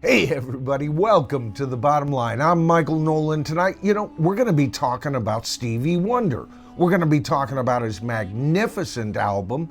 Hey everybody, welcome to The Bottom Line. I'm Michael Noland. Tonight, we're going to be talking about Stevie Wonder. We're going to be talking about his magnificent album,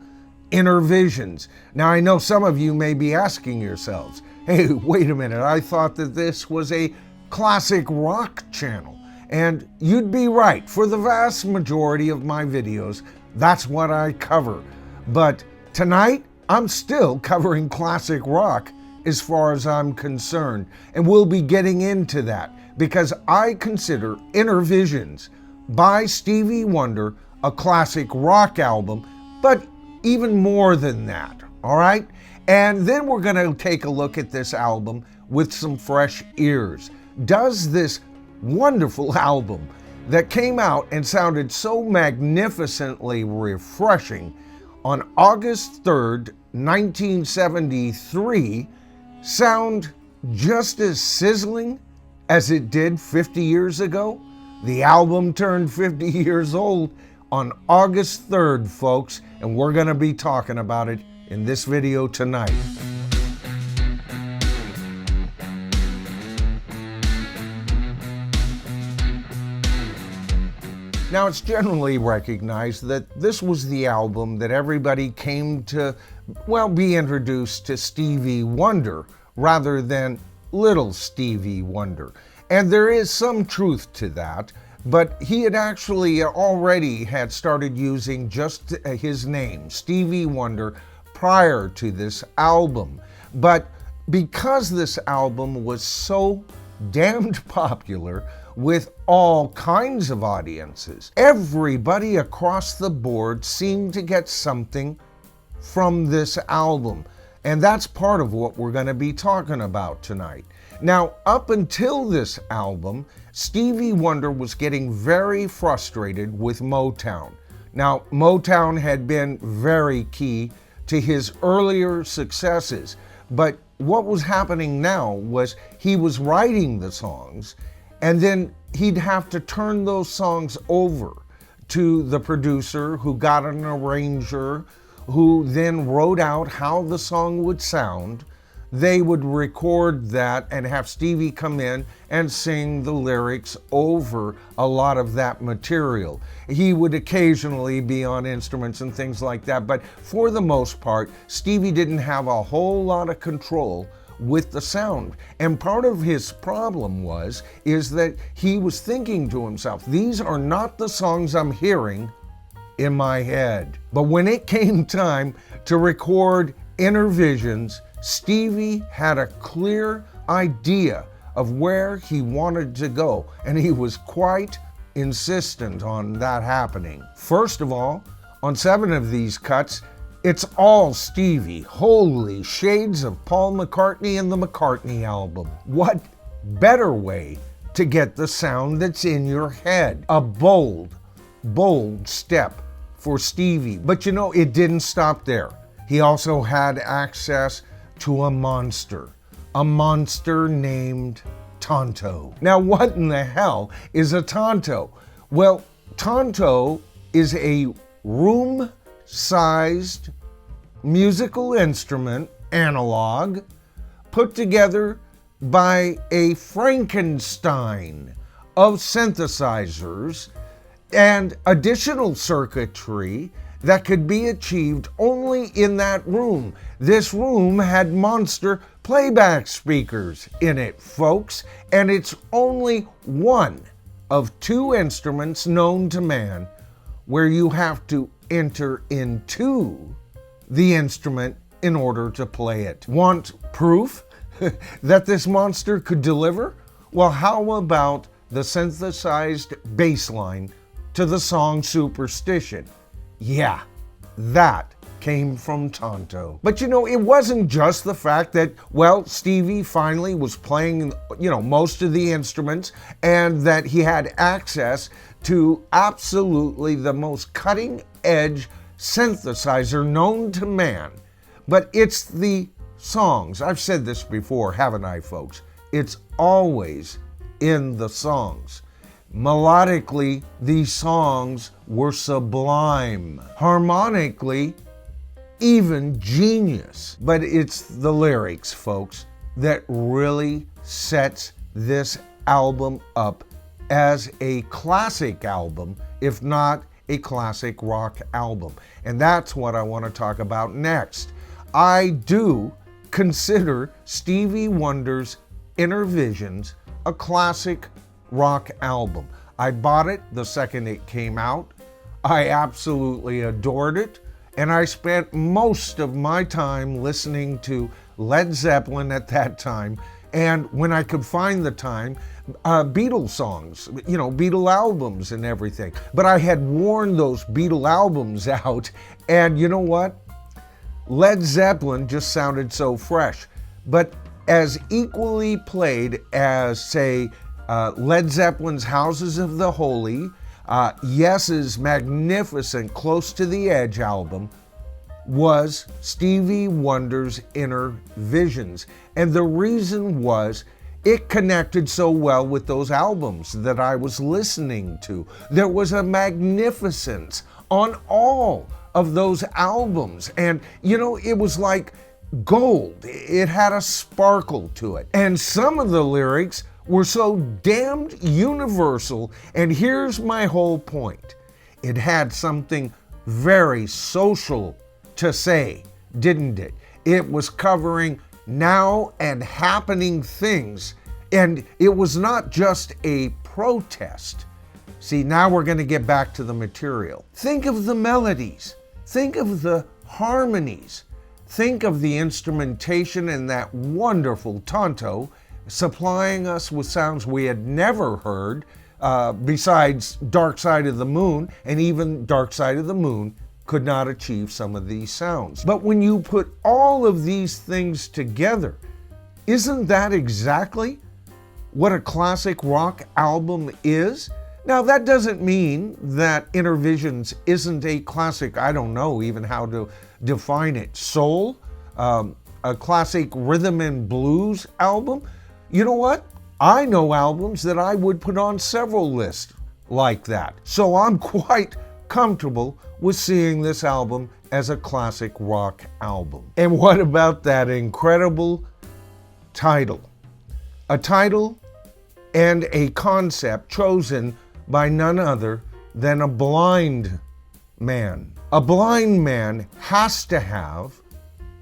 Innervisions. Now, I know some of you may be asking yourselves, hey, wait a minute, I thought that this was a classic rock channel. And you'd be right. For the vast majority of my videos, that's what I cover. But tonight, I'm still covering classic rock as far as I'm concerned, and we'll be getting into that because I consider Innervisions by Stevie Wonder a classic rock album, but even more than that, all right? And then we're gonna take a look at this album with some fresh ears. Does this wonderful album that came out and sounded so magnificently refreshing on August 3rd, 1973, sound just as sizzling as it did 50 years ago? The album turned 50 years old on August 3rd, folks, and we're going to be talking about it in this video tonight. Now, it's generally recognized that this was the album that everybody came to, be introduced to Stevie Wonder rather than Little Stevie Wonder. And there is some truth to that, but he had actually already had started using just his name, Stevie Wonder, prior to this album. But because this album was so damned popular with all kinds of audiences, everybody across the board seemed to get something from this album. And that's part of what we're going to be talking about tonight. Now, up until this album, Stevie Wonder was getting very frustrated with Motown. Now, Motown had been very key to his earlier successes, but what was happening now was he was writing the songs, and then he'd have to turn those songs over to the producer who got an arranger, who then wrote out how the song would sound. They would record that and have Stevie come in and sing the lyrics over a lot of that material. He would occasionally be on instruments and things like that, but for the most part, Stevie didn't have a whole lot of control with the sound. And part of his problem is that he was thinking to himself, these are not the songs I'm hearing in my head. But when it came time to record Innervisions, Stevie had a clear idea of where he wanted to go, and he was quite insistent on that happening. First of all, on 7 of these cuts, it's all Stevie. Holy shades of Paul McCartney and the McCartney album. What better way to get the sound that's in your head? A bold step for Stevie. But it didn't stop there. He also had access to a monster named Tonto. Now, what in the hell is a Tonto? Well, Tonto is a room-sized musical instrument, analog, put together by a Frankenstein of synthesizers and additional circuitry that could be achieved only in that room. This room had monster playback speakers in it, folks, and it's only one of 2 instruments known to man where you have to enter into the instrument in order to play it. Want proof that this monster could deliver? Well, how about the synthesized bass line to the song Superstition? Yeah, that came from Tonto. But it wasn't just the fact that, Stevie finally was playing, most of the instruments, and that he had access to absolutely the most cutting-edge synthesizer known to man. But it's the songs. I've said this before, haven't I, folks? It's always in the songs. Melodically, these songs were sublime. Harmonically, even genius. But it's the lyrics, folks. that really sets this album up as a classic album, if not a classic rock album. And that's what I want to talk about next. I do consider Stevie Wonder's Innervisions a classic rock album. I bought it the second it came out. I absolutely adored it, and I spent most of my time listening to Led Zeppelin at that time, and when I could find the time, Beatles songs, Beatle albums and everything. But I had worn those Beatle albums out, and you know what? Led Zeppelin just sounded so fresh. But as equally played as, say, Led Zeppelin's Houses of the Holy, Yes's magnificent Close to the Edge album, was Stevie Wonder's Innervisions. And the reason was it connected so well with those albums that I was listening to. There was a magnificence on all of those albums. And, it was like gold. It had a sparkle to it. And some of the lyrics were so damned universal. And here's my whole point. It had something very social to say, didn't it? It was covering now and happening things, and it was not just a protest. See, now we're going to get back to the material. Think of the melodies. Think of the harmonies. Think of the instrumentation and that wonderful Tonto supplying us with sounds we had never heard, besides Dark Side of the Moon, and even Dark Side of the Moon could not achieve some of these sounds. But when you put all of these things together, isn't that exactly what a classic rock album is? Now, that doesn't mean that Innervisions isn't a classic, I don't know even how to define it, soul, a classic rhythm and blues album. You know what? I know albums that I would put on several lists like that. So I'm quite comfortable with seeing this album as a classic rock album. And what about that incredible title? A title and a concept chosen by none other than a blind man. A blind man has to have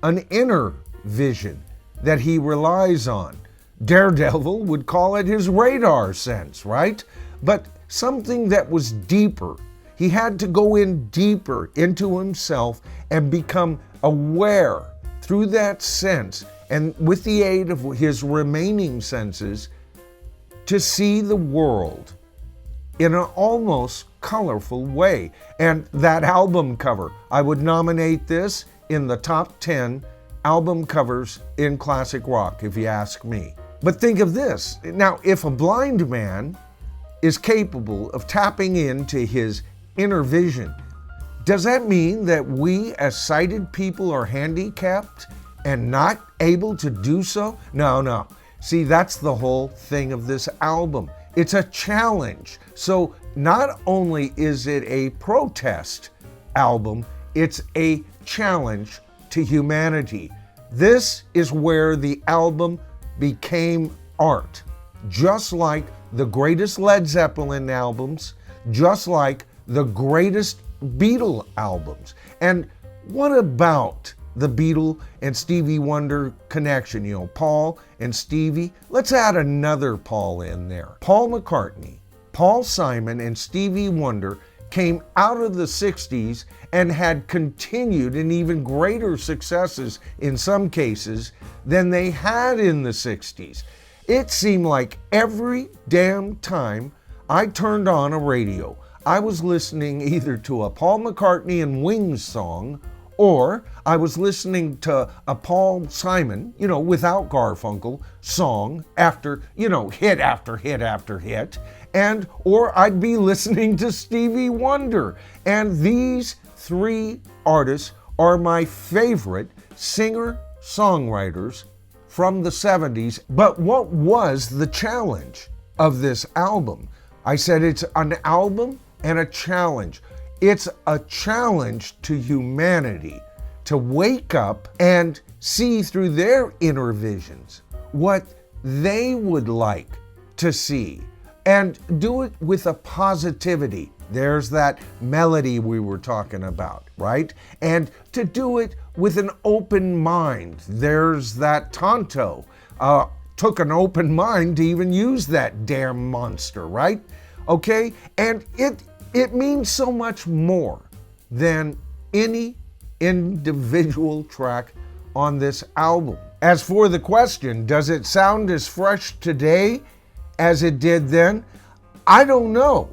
an inner vision that he relies on. Daredevil would call it his radar sense, right? But something that was deeper. He had to go in deeper into himself and become aware through that sense, and with the aid of his remaining senses, to see the world in an almost colorful way. And that album cover, I would nominate this in the top 10 album covers in classic rock, if you ask me. But think of this. Now, if a blind man is capable of tapping into his inner vision, does that mean that we as sighted people are handicapped and not able to do so? No. See, that's the whole thing of this album. It's a challenge. So not only is it a protest album, it's a challenge to humanity. This is where the album became art. Just like the greatest Led Zeppelin albums, just like the greatest Beatle albums. And what about the Beatle and Stevie Wonder connection? Paul and Stevie. Let's add another Paul in there. Paul McCartney, Paul Simon, and Stevie Wonder came out of the 60s and had continued in even greater successes in some cases than they had in the 60s. It seemed like every damn time I turned on a radio, I was listening either to a Paul McCartney and Wings song, or I was listening to a Paul Simon, without Garfunkel, song after, hit after hit after hit, or I'd be listening to Stevie Wonder. And these three artists are my favorite singer-songwriters from the 70s. But what was the challenge of this album? I said it's an album and a challenge. It's a challenge to humanity to wake up and see through their inner visions what they would like to see, and do it with a positivity. There's that melody we were talking about, right? And to do it with an open mind. There's that Tonto. Took an open mind to even use that damn monster, right? Okay? And it means so much more than any individual track on this album. As for the question, does it sound as fresh today as it did then? I don't know.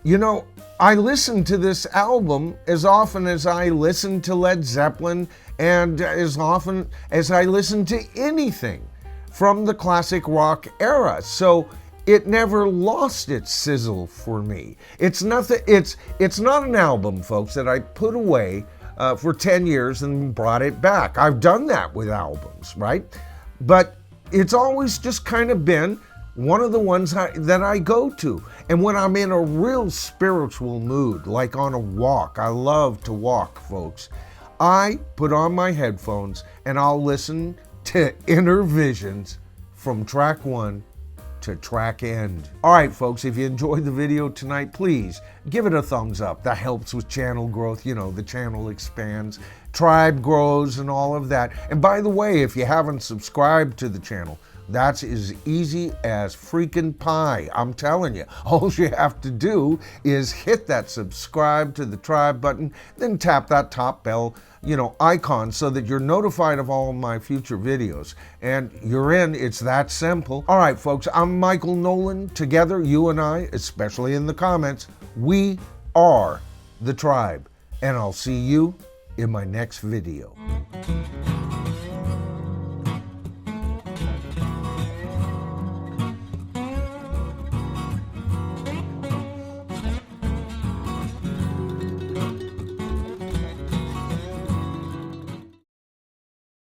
You know, I listen to this album as often as I listen to Led Zeppelin and as often as I listen to anything from the classic rock era. So it never lost its sizzle for me. It's nothing. It's not an album, folks, that I put away for 10 years and brought it back. I've done that with albums, right? But it's always just kind of been one of the ones that I go to. And when I'm in a real spiritual mood, like on a walk, I love to walk, folks, I put on my headphones and I'll listen to Innervisions from track 1 to track end. All right, folks, if you enjoyed the video tonight, please give it a thumbs up. That helps with channel growth. You know, the channel expands, tribe grows, and all of that. And by the way, if you haven't subscribed to the channel, that's as easy as freaking pie. I'm telling you, all you have to do is hit that subscribe to the tribe button, then tap that top bell, icon so that you're notified of all of my future videos. And you're in. It's that simple. All right, folks, I'm Michael Noland. Together, you and I, especially in the comments, we are the tribe. And I'll see you in my next video.